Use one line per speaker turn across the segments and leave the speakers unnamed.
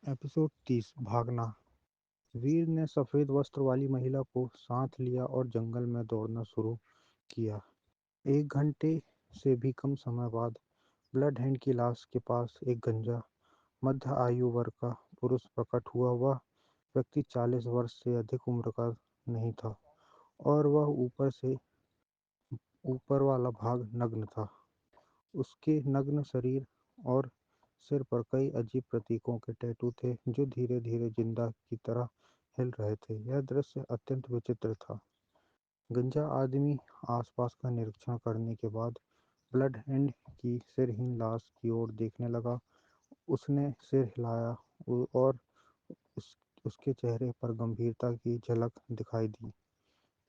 Episode 30 भागना। वीर ने सफेद वस्त्र वाली महिला को साथ लिया और जंगल में दौड़ना शुरू किया। 1 घंटे से भी कम समय बाद ब्लड हैंड की लाश के पास एक गंजा मध्य आयु वर्ग का पुरुष प्रकट हुआ। वह व्यक्ति 40 वर्ष से अधिक उम्र का नहीं था और वह ऊपर से ऊपर वाला भाग नग्न था। उसके नग्न शरीर और सिर पर कई अजीब प्रतीकों के टैटू थे जो धीरे धीरे जिंदा की तरह हिल रहे थे। यह दृश्य अत्यंत विचित्र था। गंजा आदमी आसपास का निरीक्षण करने के बाद ब्लड हैंड की सिरहीन लाश की ओर देखने लगा। उसने सिर हिलाया और उसके चेहरे पर गंभीरता की झलक दिखाई दी।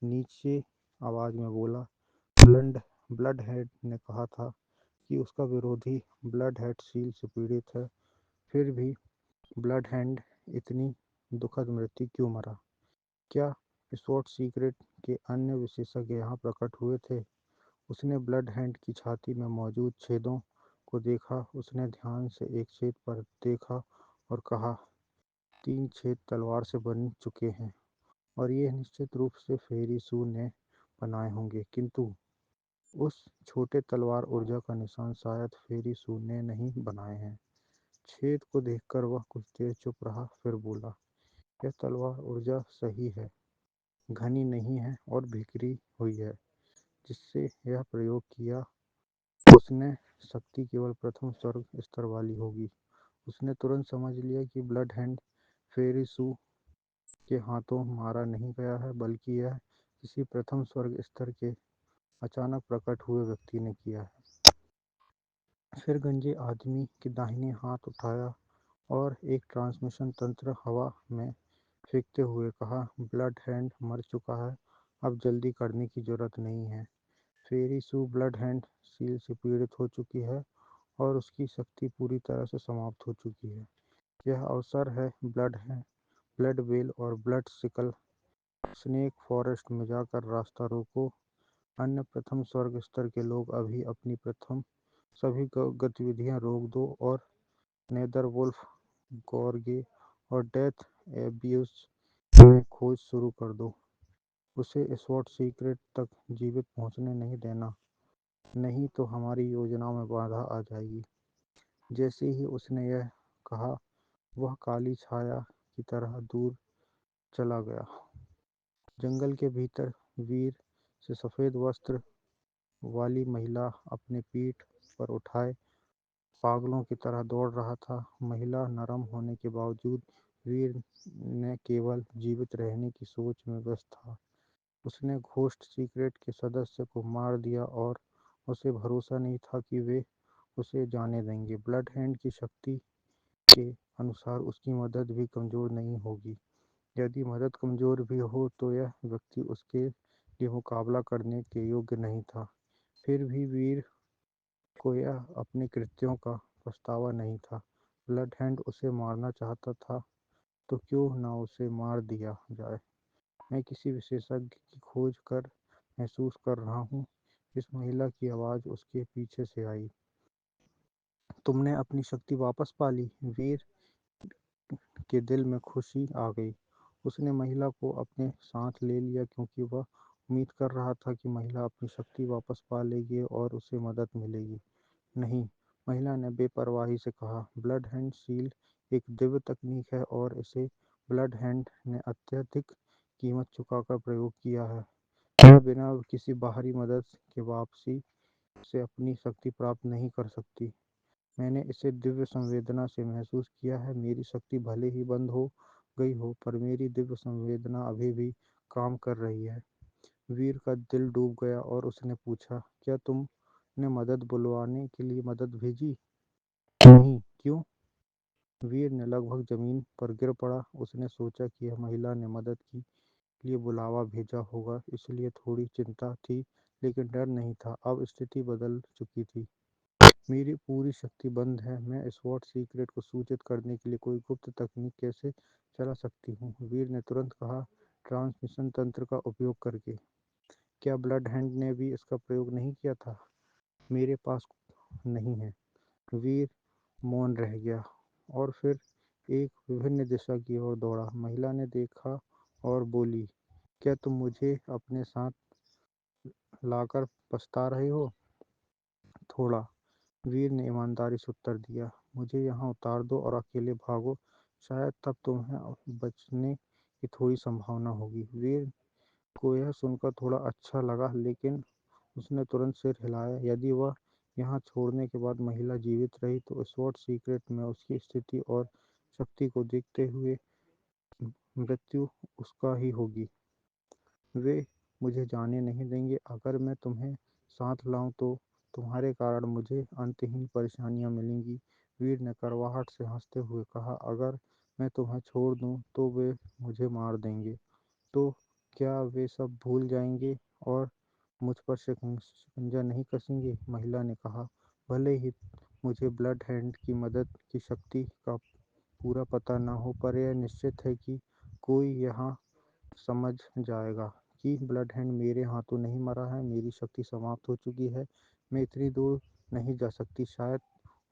नीचे आवाज में बोला, ब्लड ब्लड हेड ने कहा था कि उसका विरोधी ब्लड हेड सील से पीड़ित है। फिर भी ब्लड हैंड इतनी दुखद मृत्यु क्यों मरा? क्या स्वॉट सीक्रेट के अन्य विशेषज्ञ यहाँ प्रकट हुए थे? उसने ब्लड हैंड की छाती में मौजूद छेदों को देखा। उसने ध्यान से एक छेद पर देखा और कहा, 3 छेद तलवार से बन चुके हैं और ये निश्चित रूप से फेरी सू ने बनाए होंगे, किंतु उस छोटे तलवार ऊर्जा का निशान शायद फेरी सू ने नहीं बनाए हैं। छेद को देखकर वह कुछ देर चुप रहा, फिर बोला, यह तलवार ऊर्जा सही है, घनी नहीं है और बिखरी हुई है। जिससे यह प्रयोग किया उसने शक्ति केवल प्रथम स्वर्ग स्तर वाली होगी। उसने तुरंत समझ लिया कि ब्लड हैंड फेरी सू के हाथों मारा नहीं गया है, बल्कि यह किसी प्रथम स्वर्ग स्तर के अचानक प्रकट हुए व्यक्ति ने किया है। फिर गंजे आदमी के दाहिने हाथ उठाया और एक ट्रांसमिशन तंत्र हवा में फेंकते हुए कहा, ब्लड हैंड मर चुका है, अब जल्दी करने की जरूरत नहीं है। फेरी सू ब्लड हैंड सील से पीड़ित हो चुकी है और उसकी शक्ति पूरी तरह से समाप्त हो चुकी है। यह अवसर है ब्लड वेल और ब्लड सिकल स्नेक फॉरेस्ट में जाकर रास्ता रोको। अन्य प्रथम स्वर्ग स्तर के लोग अभी अपनी प्रथम सभी गतिविधियां रोक दो और नेदरवुल्फ गॉर्गे और डेथ एब्यूज में खोज शुरू कर दो। उसे स्वॉट सीक्रेट तक जीवित पहुंचने नहीं देना, नहीं तो हमारी योजना में बाधा आ जाएगी। जैसे ही उसने यह कहा, वह काली छाया की तरह दूर चला गया। जंगल के भीतर वीर से सफेद वस्त्र वाली महिला अपने पीठ पर उठाए पागलों की तरह दौड़ रहा था। महिला नरम होने के बावजूद वीर ने केवल जीवित रहने की सोच में व्यस्त था। उसने घोस्ट सीक्रेट के सदस्य को मार दिया और उसे भरोसा नहीं था कि वे उसे जाने देंगे। ब्लड हैंड की शक्ति के अनुसार उसकी मदद भी कमजोर नहीं होगी। यदि मदद कमजोर भी हो तो यह व्यक्ति उसके लिए मुकाबला करने के योग्य नहीं था। फिर भी वीर को यह अपने कृत्यों का पछतावा नहीं था। ब्लड हैंड उसे मारना चाहता था तो क्यों ना उसे मार दिया जाए। मैं किसी विशेषज्ञ की खोज कर महसूस कर रहा हूँ। इस महिला की आवाज़ उसके पीछे से आई। तुमने अपनी शक्ति वापस पा ली। वीर के दिल में खुशी आ गई। उसने महिला को अपने साथ ले लिया क्योंकि वह उम्मीद कर रहा था कि महिला अपनी शक्ति वापस पा लेगी और उसे मदद मिलेगी। नहीं, महिला ने बेपरवाही से कहा, ब्लड हैंड सील एक दिव्य तकनीक है और इसे ब्लड हैंड ने अत्यधिक कीमत चुकाकर प्रयोग किया है। मैं बिना किसी बाहरी मदद के वापसी से अपनी शक्ति प्राप्त नहीं कर सकती। मैंने इसे दिव्य संवेदना से महसूस किया है। मेरी शक्ति भले ही बंद हो गई हो, पर मेरी दिव्य संवेदना अभी भी काम कर रही है। वीर का दिल डूब गया और उसने पूछा, क्या तुमने मदद बुलवाने के लिए मदद भेजी? नहीं, क्यों? वीर ने लगभग जमीन पर गिर पड़ा। उसने सोचा कि यह महिला ने मदद के लिए बुलावा भेजा होगा, इसलिए थोड़ी चिंता थी, लेकिन डर नहीं था। अब स्थिति बदल चुकी थी। मेरी पूरी शक्ति बंद है। मैं स्वॉट सीक्रेट को सूचित करने के लिए कोई गुप्त तकनीक कैसे चला सकती हूँ? वीर ने तुरंत कहा, ट्रांसमिशन तंत्र का उपयोग करके। क्या ब्लड हैंड ने भी इसका प्रयोग नहीं किया था? मेरे पास नहीं है। वीर मौन रह गया और फिर एक विभिन्न दिशा की ओर दौड़ा। महिला ने देखा और बोली, क्या तुम मुझे अपने साथ लाकर पछता रहे हो? थोड़ा। वीर ने ईमानदारी से उत्तर दिया, मुझे यहाँ उतार दो और अकेले भागो, शायद तब तुम्हें बचने की थोड़ी संभावना होगी। वीर को यह सुनकर थोड़ा अच्छा लगा, लेकिन उसने तुरंत सिर हिलाया। यदि वह यहाँ छोड़ने के बाद महिला जीवित रही तो स्वॉट सीक्रेट में उसकी स्थिति और शक्ति को देखते हुए मृत्यु उसका ही होगी। वे मुझे जाने नहीं देंगे। अगर मैं तुम्हें साथ लाऊं तो तुम्हारे कारण मुझे अंतहीन परेशानियां मिलेंगी। वीर ने कड़वाहट से हंसते हुए कहा, अगर मैं तुम्हें छोड़ दूं तो वे मुझे मार देंगे। तो क्या वे सब भूल जाएंगे और मुझ पर शिकंजा नहीं कसेंगे? महिला ने कहा, भले ही मुझे ब्लड हैंड की मदद की शक्ति का पूरा पता न हो, पर यह निश्चित है कि कोई यहाँ समझ जाएगा कि ब्लड हैंड मेरे हाथों नहीं मरा है। मेरी शक्ति समाप्त हो चुकी है। मैं इतनी दूर नहीं जा सकती। शायद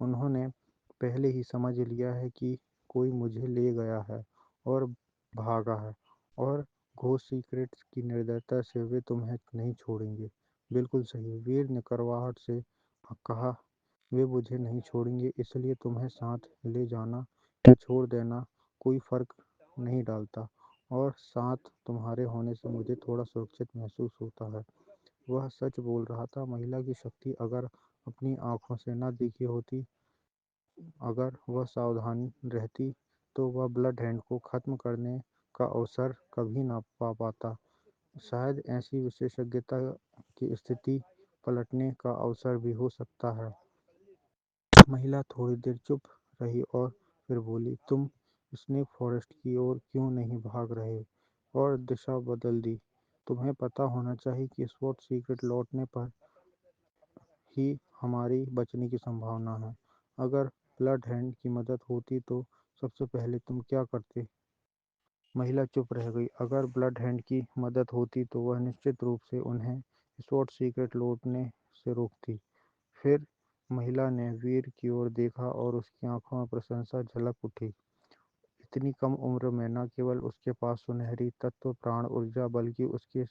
उन्होंने पहले ही समझ लिया है कि कोई मुझे ले गया है और भागा है। और घोस्ट सीक्रेट की निर्दयता से वे तुम्हें नहीं छोड़ेंगे। बिल्कुल सही, वीर ने करवाहट से कहा, वे मुझे नहीं छोड़ेंगे, इसलिए तुम्हें साथ ले जाना या छोड़ देना कोई फर्क नहीं डालता। और साथ तुम्हारे होने से मुझे थोड़ा सुरक्षित महसूस होता है। वह सच बोल रहा था। महिला की शक्ति अगर अपनी आंखों से न दिखी होती, अगर वह सावधान रहती, तो वह ब्लड हैंड को खत्म करने का अवसर कभी ना पा पाता। शायद ऐसी विशेषज्ञता की स्थिति पलटने का अवसर भी हो सकता है। महिला थोड़ी देर चुप रही और फिर बोली, तुम स्नेक फॉरेस्ट की ओर क्यों नहीं भाग रहे? और दिशा बदल दी। तुम्हें पता होना चाहिए कि स्वॉट सीक्रेट लौटने पर ही हमारी बचने की संभावना है। अगर ब्लड हैंड की मदद होती तो सबसे पहले तुम क्या करते? महिला चुप रह गई। अगर ब्लड हैंड की मदद होती तो वह निश्चित रूप से उन्हें स्वॉट सीक्रेट लौटने से रोकती। फिर महिला ने वीर की ओर देखा और उसकी आंखों में प्रशंसा झलक उठी। इतनी कम उम्र में न केवल उसके पास सुनहरी तत्व प्राण ऊर्जा, बल्कि उसकी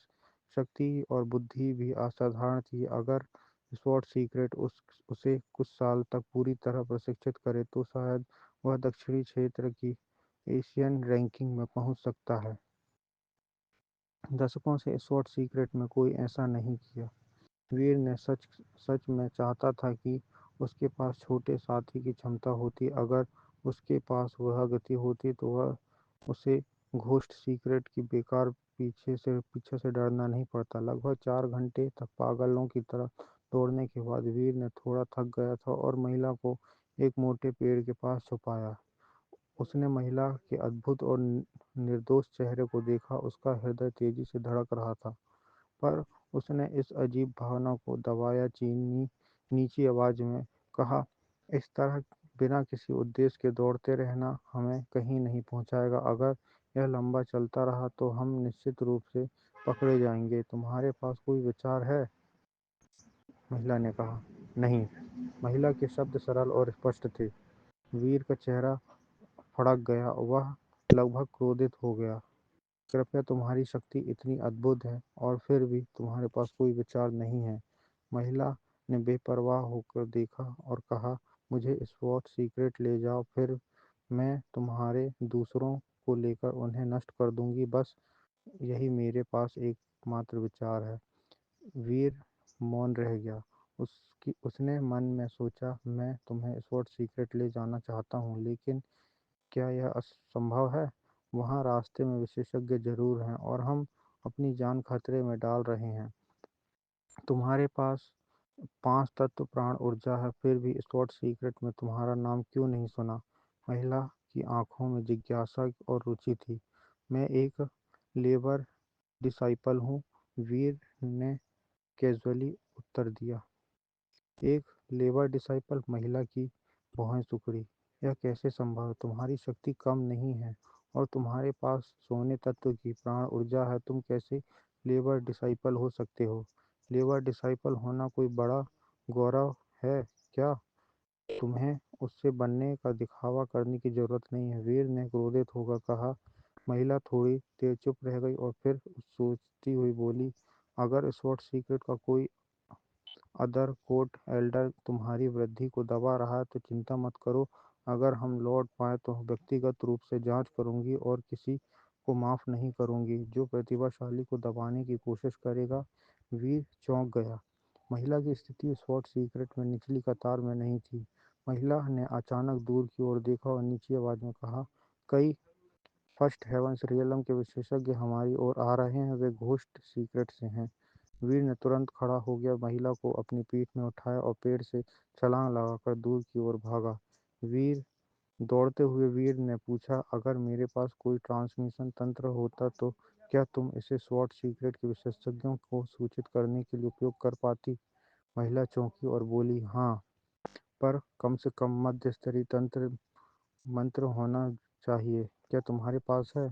शक्ति और बुद्धि भी असाधारण थी। अगर स्वॉट सीक्रेट उसे कुछ साल तक पूरी तरह प्रशिक्षित करे तो शायद वह दक्षिणी क्षेत्र की एशियन रैंकिंग में पहुंच सकता है। दशकों से स्वॉट सीक्रेट में कोई ऐसा नहीं किया। वीर ने सच सच में चाहता था कि उसके पास छोटे साथी की क्षमता होती। अगर उसके पास वह गति होती तो वह उसे घोस्ट सीक्रेट की बेकार पीछे से डरना नहीं पड़ता। लगभग 4 घंटे तक पागलों की तरह दौड़ने के बाद वीर ने थोड़ा थक गया था और महिला को एक मोटे पेड़ के पास छुपाया। उसने महिला के अद्भुत और निर्दोष चेहरे को देखा। उसका हृदय तेजी से धड़क रहा था, पर उसने इस अजीब भावना को दबाया। चीनी नीची आवाज में कहा, इस तरह बिना किसी उद्देश्य के दौड़ते रहना हमें कहीं नहीं पहुंचाएगा। अगर यह लंबा चलता रहा तो हम निश्चित रूप से पकड़े जाएंगे। तुम्हारे पास कोई विचार है? महिला ने कहा, नहीं। महिला के शब्द सरल और स्पष्ट थे। वीर का चेहरा फड़क गया। वह लगभग क्रोधित हो गया। कृपया, तुम्हारी शक्ति इतनी अद्भुत है और फिर भी तुम्हारे पास कोई विचार नहीं है। महिला ने बेपरवाह होकर देखा और कहा, मुझे स्वॉट सीक्रेट ले जाओ, फिर मैं तुम्हारे दूसरों को लेकर उन्हें नष्ट कर दूंगी। बस यही मेरे पास एकमात्र विचार है। वीर मौन रह गया। उसने मन में सोचा, मैं तुम्हें स्वॉट सीक्रेट ले जाना चाहता हूँ, लेकिन क्या यह असंभव है? वहाँ रास्ते में विशेषज्ञ जरूर हैं और हम अपनी जान खतरे में डाल रहे हैं। तुम्हारे पास 5 तत्व प्राण ऊर्जा है, फिर भी स्वॉट सीक्रेट में तुम्हारा नाम क्यों नहीं सुना? महिला की आंखों में जिज्ञासा और रुचि थी। मैं एक लेबर डिसाइपल हूँ, वीर ने कैजुअली उत्तर दिया। एक लेबर डिसाइपल? महिला की भौहें सिकुड़ी। यह कैसे संभव है? तुम्हारी शक्ति कम नहीं है और तुम्हारे पास सोने तत्व की प्राण ऊर्जा है। तुम कैसे लेबर डिसाइपल हो सकते हो? लेबर डिसाइपल होना कोई बड़ा गौरव है क्या? तुम्हें उससे बनने का दिखावा करने की जरूरत नहीं है। वीर ने क्रोधित होकर कहा। महिला थोड़ी देर चुप रह गई और फिर सोचती हुई बोली, अगर स्वॉट सीक्रेट का कोई अदर कोर्ट एल्डर तुम्हारी वृद्धि को दबा रहा है तो चिंता मत करो। अगर हम लौट पाए तो व्यक्तिगत रूप से जांच करूंगी और किसी को माफ नहीं करूंगी जो प्रतिभाशाली को दबाने की कोशिश करेगा। वीर चौंक गया। महिला की स्थिति स्वॉट सीक्रेट में निचली कतार में नहीं थी। महिला ने अचानक दूर की ओर देखा और नीची आवाज में कहा, कई फर्स्ट हेवंस रियलम के विशेषज्ञ हमारी ओर आ रहे हैं। वे घोस्ट सीक्रेट से हैं। वीर ने तुरंत खड़ा हो गया, महिला को अपनी पीठ में उठाया और पेड़ से छलांग लगाकर दूर की ओर भागा। वीर दौड़ते हुए वीर ने पूछा, अगर मेरे पास कोई ट्रांसमिशन तंत्र होता तो क्या तुम इसे स्वॉट सीक्रेट के विशेषज्ञों को सूचित करने के लिए उपयोग कर पाती? महिला चौंकी और बोली, हाँ, पर कम से कम मध्य स्तरीय तंत्र मंत्र होना चाहिए। क्या तुम्हारे पास है?